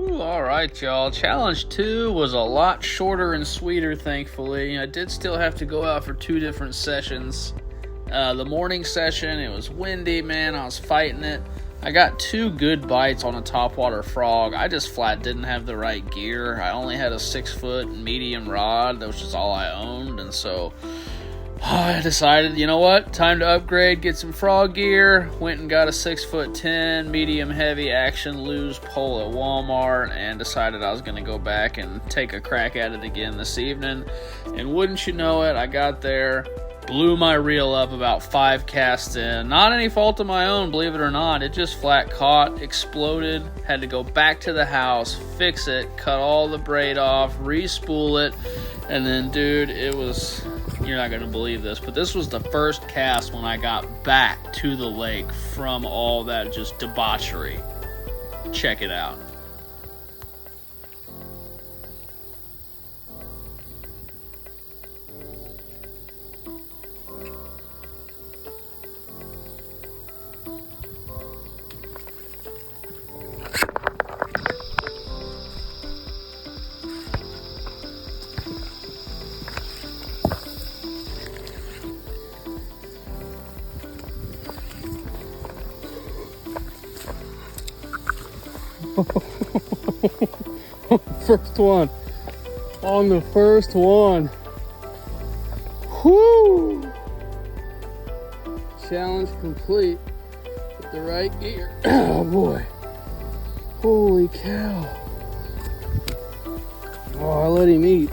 Ooh, all right, y'all. Challenge 2 was a lot shorter and sweeter, thankfully. I did still have to go out for 2 different sessions. The morning session, it was windy, man. I was fighting it. I got 2 good bites on a topwater frog. I just flat didn't have the right gear. I only had a 6-foot medium rod, which is all I owned, and so I decided, you know what, time to upgrade, get some frog gear. Went and got a 6'10" medium heavy action Lew's pole at Walmart and decided I was going to go back and take a crack at it again this evening. And wouldn't you know it, I got there, blew my reel up about 5 casts in. Not any fault of my own, believe it or not. It just flat caught, exploded, had to go back to the house, fix it, cut all the braid off, re-spool it, and then, dude, it was... You're not going to believe this, but this was the first cast when I got back to the lake from all that just debauchery. Check it out. First one. On the first one. Whoo! Challenge complete with the right gear. Oh boy. Holy cow. Oh, I let him eat.